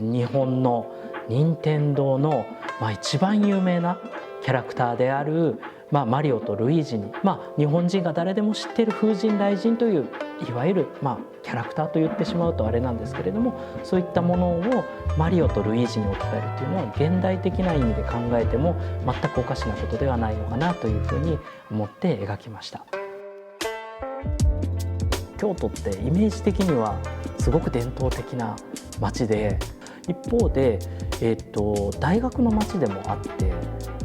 日本の任天堂の、一番有名なキャラクターである、マリオとルイージに、日本人が誰でも知っている風神雷神といういわゆる、キャラクターと言ってしまうとあれなんですけれども、そういったものをマリオとルイージに置き換えるというのは現代的な意味で考えても全くおかしなことではないのかなというふうに思って描きました。京都ってイメージ的にはすごく伝統的な街で、一方で、大学の街でもあって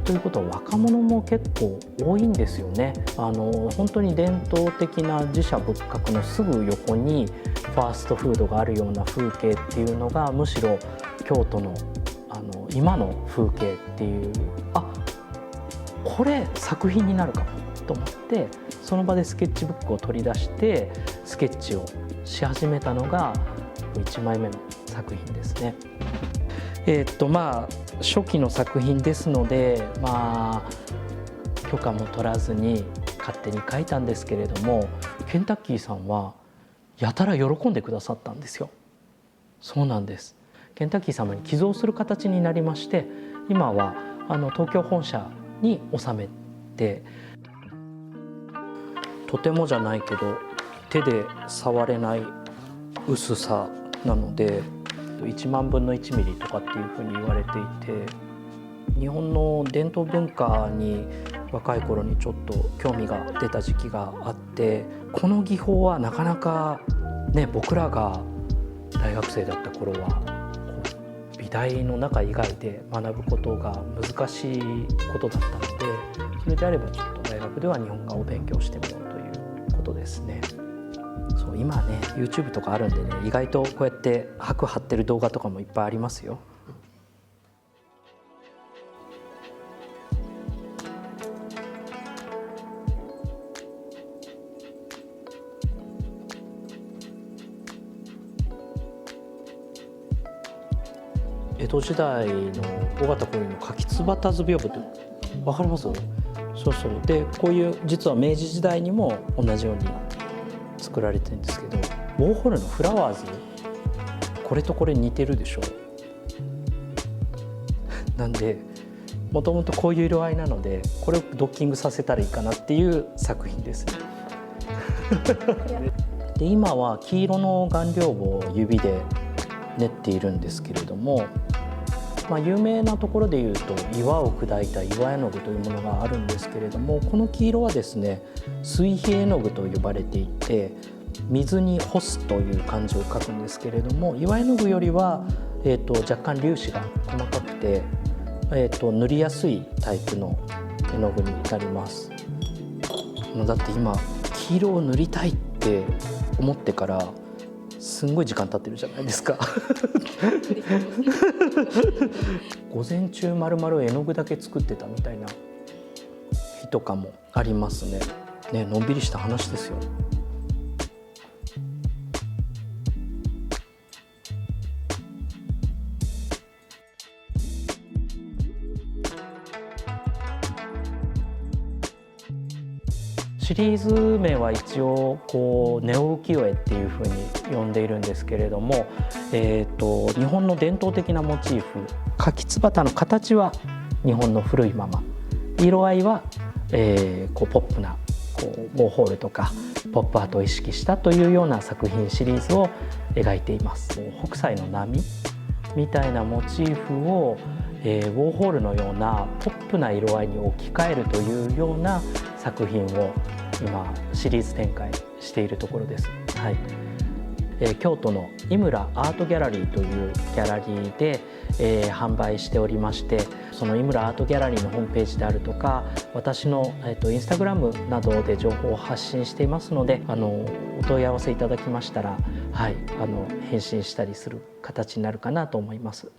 ということは若者も結構多いんですよね。本当に伝統的な寺社仏閣のすぐ横にファーストフードがあるような風景っていうのがむしろ京都の、今の風景っていう、これ作品になるかもと思って、その場でスケッチブックを取り出してスケッチをし始めたのが1枚目の作品ですね。初期の作品ですので、許可も取らずに勝手に描いたんですけれども、ケンタッキーさんはやたら喜んでくださったんですよ。そうなんです。ケンタッキー様に寄贈する形になりまして、今は東京本社に収めて、とてもじゃないけど手で触れない薄さなので1万分の1ミリとかっていうふうに言われていて、日本の伝統文化に若い頃にちょっと興味が出た時期があって、この技法はなかなかね、僕らが大学生だった頃は美大の中以外で学ぶことが難しいことだったので、それであればちょっと大学では日本画を勉強してみようということですね。そう、今ね YouTube とかあるんでね、意外とこうやって白貼ってる動画とかもいっぱいありますよ。江戸時代の尾形光の柿椿図屏風って分かります？そうそうで、こういう実は明治時代にも同じように作られてるんですけど、ウォーホルのフラワーズ、これとこれ似てるでしょ。なんでもともとこういう色合いなので、これをドッキングさせたらいいかなっていう作品ですね。で今は黄色の顔料棒を指で練っているんですけれども、有名なところでいうと岩を砕いた岩絵の具というものがあるんですけれども、この黄色はですね、水比絵の具と呼ばれていて、水に干すという漢字を書くんですけれども、岩絵の具よりは、若干粒子が細かくて、塗りやすいタイプの絵の具になります。だって今黄色を塗りたいって思ってからすんごい時間経ってるじゃないですか。午前中まるまる絵の具だけ作ってたみたいな日とかもありますね。のんびりした話ですよ。シリーズ名は一応ネオ浮世絵っていうふうに呼んでいるんですけれども、日本の伝統的なモチーフ、柿椿の形は日本の古いまま、色合いは、ポップなウォーホルとかポップアートを意識したというような作品シリーズを描いています。北斎の波みたいなモチーフを、ウォーホルのようなポップな色合いに置き換えるというような作品を今シリーズ展開しているところです。京都の井村アートギャラリーというギャラリーで、販売しておりまして、その井村アートギャラリーのホームページであるとか、私の、インスタグラムなどで情報を発信していますので、お問い合わせいただきましたら、返信したりする形になるかなと思います。